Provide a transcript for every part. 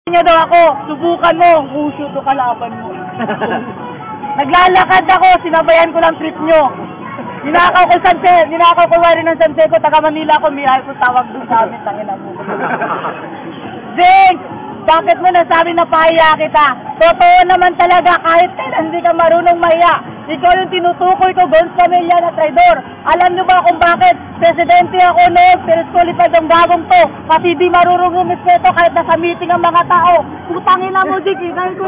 Niya daw ako, subukan mo, puso to kalaban mo. Naglalakad ako, sinabayan ko lang trip nyo. Ninakaw ko wari ng Sanseco, taga Manila ako, miral ko tawag doon sa amin, tangina mo. Zing, bakit mo nasabi na pahiya kita? Totoo naman talaga, kahit kailan hindi ka marunong mahiya. Ikaw yung tinutukoy ko, Gons Camilla na traidor. Alam nyo ba kung bakit? Presidente ako noon, pero solipad ang gagong to. Kasi di marunong rumispeto kahit nasa meeting ang mga tao. Putangin na mo, Jig, ngayon ko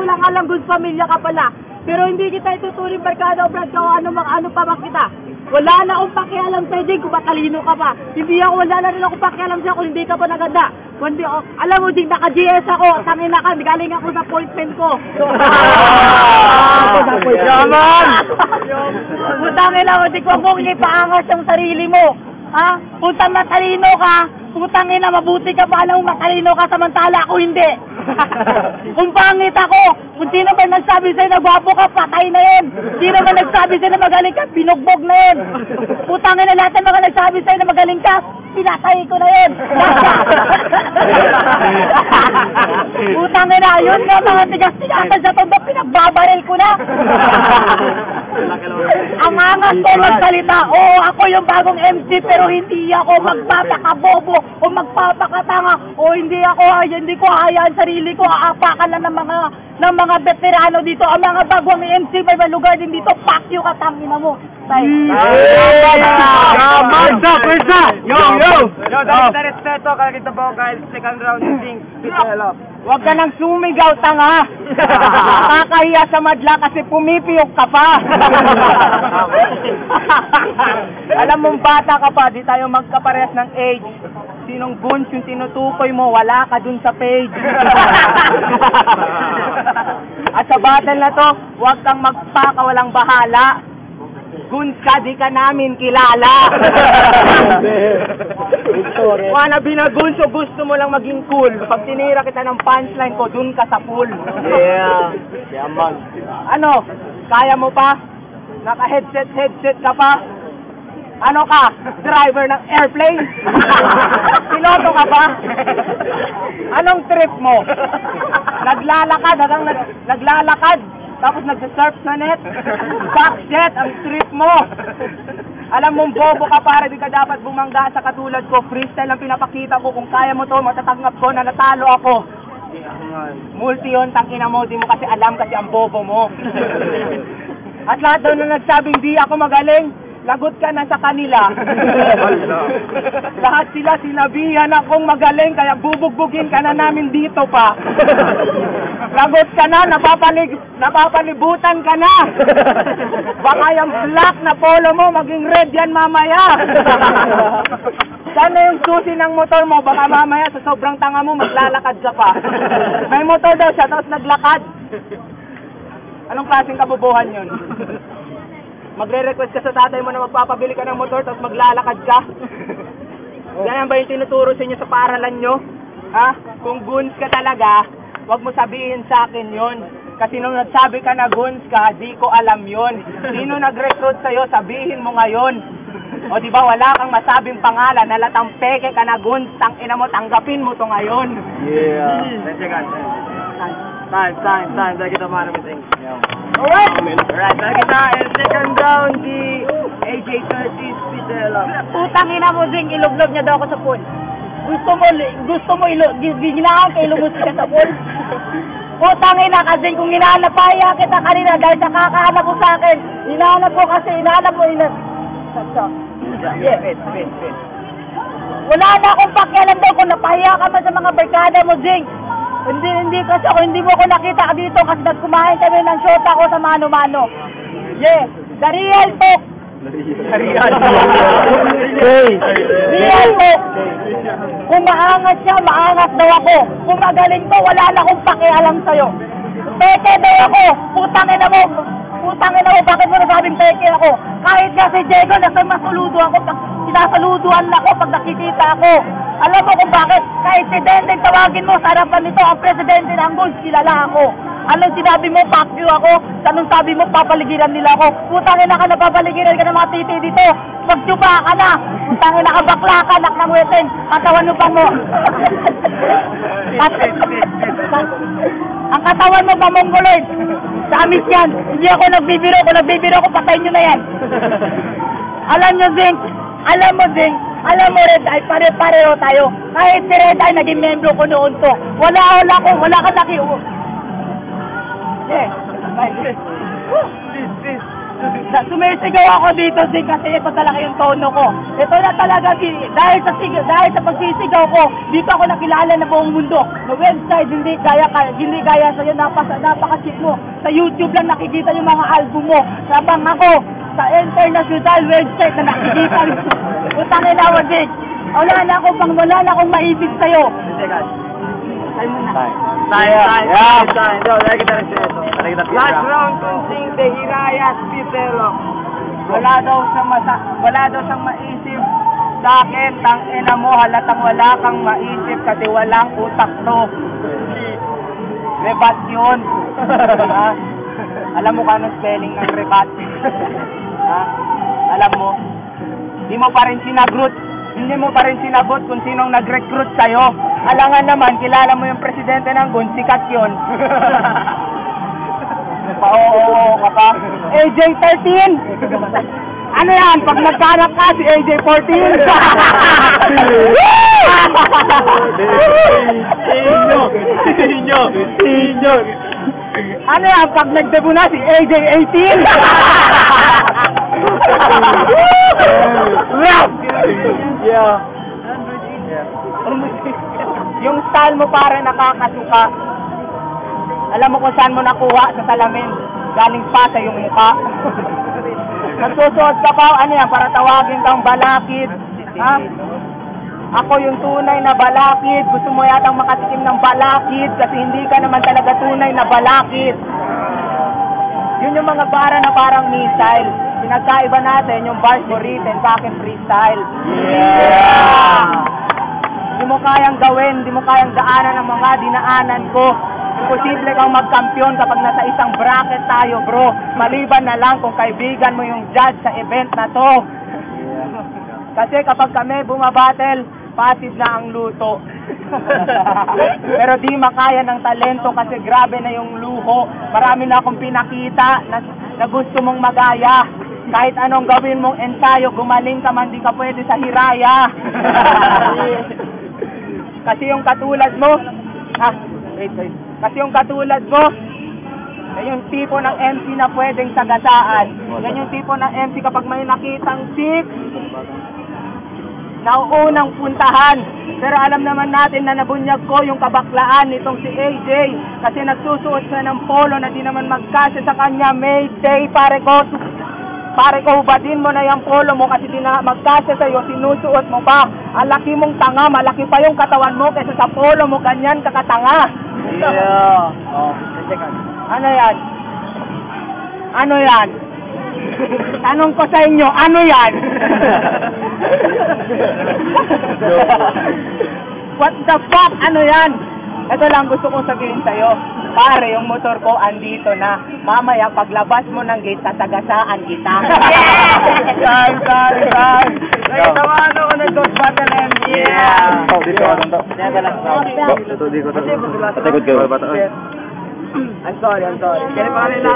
lang alam, Gons Camilla ka pala. Pero hindi kita ituturing barkada o brad ka o ano pa ba kita. Wala na akong pakialam sa'yo, Jig, kung matalino ka pa. Wala na rin akong pakialam sa'yo kung hindi ka pa naganda. Kundi, alam mo, Jig, naka-GS ako. Tangin na ka, galing ako sa appointment ko. Yaman! Putangin na mo, Jig, huwag mong ipaangas yung sarili mo. Ha? Putang matalino ka, putangin na mabuti ka pa, alam mo matalino ka, samantala ako hindi. Kung pangit ako, kung sino ba nagsabi sa'yo na gwapo ka, patay na yun. Sino ba nagsabi sa'yo na magaling ka, binugbog na yun. Putangin na lahat ng mga nagsabi sa'yo na magaling ka, pinatay ko na yun. Putangin na, yun nga mga tigas-tigasan sa tondo, pinagbabaril ko na. Ang angas ko magsalita, oo, ako yung bagong MC, pero hindi ako magpapakabobo o magpapakatanga o hindi ko hayaan sarili ko, aapakan lang ng mga veterano dito. Ang mga bagong MC may malugar din dito, fuck you ka, tangina mo. Marza! Yo! Dahil respeto, kakita po kahit second round thing, hello. Huwag ka nang sumigaw, tanga. Nakakahiya sa madla kasi pumipiyok ka pa. Alam mong bata ka pa, di tayo magkaparehas ng age. Sinong Gons yung tinutukoy mo, wala ka dun sa page. At sa battle na to, huwag kang magpakawalang bahala. Gons ka, di ka namin kilala. Wannabe na Gons o gusto mo lang maging cool. Pag tinira kita ng punchline ko, dun ka sa pool. Yeah. Yaman. Ano? Kaya mo pa? Naka-headset ka pa? Ano ka? Driver ng airplane? Piloto ka ba? Anong trip mo? Naglalakad, tapos nagsisurf sa net? Backjet ang trip mo! Alam mong bobo ka, para di ka dapat bumangga sa katulad ko. Freestyle ang pinapakita ko. Kung kaya mo to, matatanggap ko na natalo ako. Multi yun, tangina mo, di mo kasi alam kasi ang bobo mo. At lahat daw na nagsabing di ako magaling, lagot ka na sa kanila. Lahat sila sinabihan akong magaling, kaya bubugbugin ka na namin dito pa. Lagot ka na, napapalibutan ka na. Baka yung black na polo mo, maging red yan mamaya. Sana yung susi ng motor mo, baka mamaya sa sobrang tanga mo, maglalakad ka pa. May motor daw siya, tapos naglakad. Anong klaseng kabubuhan yun? Magre-request ka sa tatay mo na magpapabili ka ng motor tapos maglalakad ka? Ganyan ba yung tinuturo sa inyo sa paaralan nyo? Ha? Kung Gons ka talaga, wag mo sabihin sa akin yun. Kasi nung nagsabi ka na Gons ka, di ko alam yun. Sino nag-recruit sa'yo, sabihin mo ngayon. O diba wala kang masabing pangalan, nalatang peke ka na Gons, tangina mo, tanggapin mo to ngayon. Yeah. Time. Dahil kita maramiting. Alright! Alright, dahil kita, and second round, di AJ30 Spitella. Putangina mo, Zing, iluglog niya daw ako sa pool. Gusto mo ginahan ka ilumos ka sa pool? Putangina ka, Zing, kung hinahanap paya kita kanina dahil sa kakahanap mo sa akin. Hinahanap mo, Wait. Wala na akong pakialam daw kung napahiya ka man sa mga barkada mo, Zing. Hindi kasi ako, hindi mo ako nakita dito kasi nagkumain kami ng shota ko sa mano-mano. Yeah, the real talk. Real talk. Kung maangas siya, maangas daw ako. Kung magaling ko, wala na akong pakialam sa'yo. Peke daw ako. Putangin na mo, bakit mo nasabing peke ako? Kahit nga si Diego, nasa masuludo ako, sinasaluduan ako pag nakikita ako. Alam mo kung bakit? Kahit si Denden tawagin mo sa harapan nito, ang presidente ng Gons, kilala ako. Anong sinabi mo, fuck you ako? Anong sabi mo, papaligiran nila ako? Putangin na ka, napapaligiran ka ng mga titi dito. Magtuba ka na. Putangin na ka, bakla ka, nak ng weteng. Katawan mo pa mo. Ang katawan mo pa mongoloid. Sa amis yan. Hindi ako nagbibiro. Kung nagbibiro ako, patayin nyo na yan. Alam nyo, Zing. Alam mo, Zing. Alam mo, Red Eye, pare-pareho tayo. Kahit si Red Eye, naging membro ko noon to. Wala ka laki. Yeah. Please. Sumisigaw ako dito, Zing, kasi ito talaga yung tono ko. Ito na talaga, dahil sa pagsisigaw ko, dito ako nakilala na buong mundo. Sa website, hindi gaya sa'yo, napaka-cheap mo. Sa YouTube lang nakikita yung mga album mo. Sabang ako, sa international website na nakikita. Utangin na ako, Zing. Wala na akong maisip sa'yo. Tayo muna. Last round kung Zing de Hirayas Pipelo. Wala daw siyang maisip. Sa akin, tangina mo, halatang wala kang maisip kasi walang utak to. Rebat yun. Ha? Alam mo kung anong spelling ng rebat? Ha? Alam mo? Hindi mo pa rin sinagot kung sinong nag-recruit sa'yo. Alangan naman, kilala mo yung presidente ng GUN, sikat yun. Oo ka pa. AJ-13! Ano yan? Pag nagkanak ka, si AJ-14! Sinyo! Ano yan? Pag nagdebo na, si AJ-18! Yeah. Yung style mo para nakakasuka. Alam mo kung saan mo nakuha sa salamin. Galing pa sa iyong mukha. Nagsusuot ka pa, ano yan, para tawagin kang balakid. Ha? Ako yung tunay na balakid. Gusto mo yatang makatikim ng balakid kasi hindi ka naman talaga tunay na balakid. Yun yung mga bara na parang missile. Pinagkaiba natin yung bars mo written, sa akin freestyle. Yeah! Hindi mo kayang gawin, hindi mo kayang daanan ang mga dinaanan ko. Imposible kang magkampiyon kapag nasa isang bracket tayo, bro. Maliban na lang kung kaibigan mo yung judge sa event na to. Kasi kapag kami bumabattle, passive na ang luto. Pero di makaya ng talento kasi grabe na yung luho. Marami na akong pinakita na gusto mong magaya. Kahit anong gawin mong ensayo, gumaling ka man, di ka pwede sa hiraya. Kasi yung katulad mo, kasi yung katulad mo, yung tipo ng MC na pwedeng sagasaan. Yan yung tipo ng MC kapag may nakitang chick, nauunang puntahan. Pero alam naman natin na nabunyag ko yung kabaklaan nitong si AJ. Kasi nagsusuot siya ng polo na di naman magkasya sa kanya. Mayday, pare ko, hubadin mo na yung polo mo kasi di na magkasya sa'yo, sinusuot mo pa. Ang laki mong tanga, malaki pa yung katawan mo kaysa sa polo mo, ganyan kakatanga. Yeah. Ano yan? Ano yan? Tanong ko sa inyo, ano yan? What the fuck? Ano yan? Ito lang gusto kong sabihin sa'yo. Pare, yung motor ko andito na. Mamaya, paglabas mo ng gate, sasagasaan kita. Time. Nakita mo ano ko nag-ghost battle and yeah! Dito ka lang daw. Dito. Patikod ka ba? I'm sorry. Kaya pa rin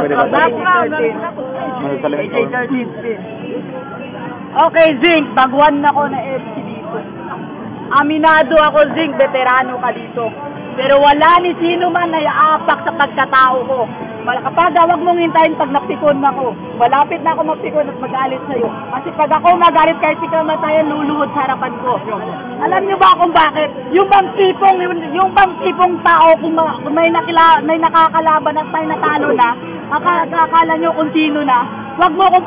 AJ-13 spin. Okay, Zing, baguhan na ako na FC dito. Aminado ako, Zing, veterano ka dito. Pero wala ni sino man na iaapak sa pagkatao ko. Kapag wag mong hintayin pag napikon ako. Malapit na ako mapikon at magalit sa'yo. Kasi pag ako magalit kahit ikaw matayan, luluhod sa harapan ko. Alam niyo ba kung bakit? Yung bang tipong tao kung may nakakalaban at may natalo na, akala niyo kung sino na, wag mo akong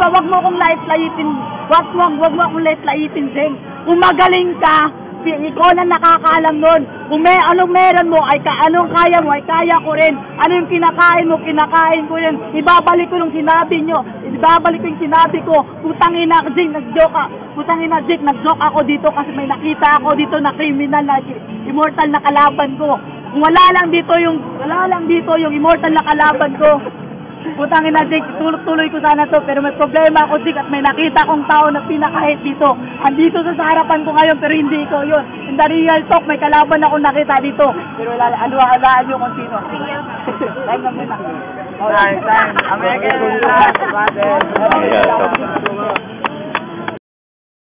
lait-laitin, Zeng. Kung magaling ka, ikaw na nakakaalam nun. Kung may anong meron mo, anong kaya mo, ay kaya ko rin. Ano yung kinakain mo, kinakain ko rin. Ibabalik ko yung sinabi nyo. Ibabalik ko yung sinabi ko. Putangin na, Zing, nag-joke ako dito kasi may nakita ako dito na criminal na immortal na kalaban ko. Kung wala lang dito yung immortal na kalaban ko, Putang ina, Jake, tuloy ko sana to, pero may problema ako, Jake, at may nakita kong tao na pinakahit dito. Andito sa harapan ko ngayon, pero hindi ko yun. In the real talk, may kalaban ako nakita dito. Pero alaan nyo kung sino. Time na muna. Time. American.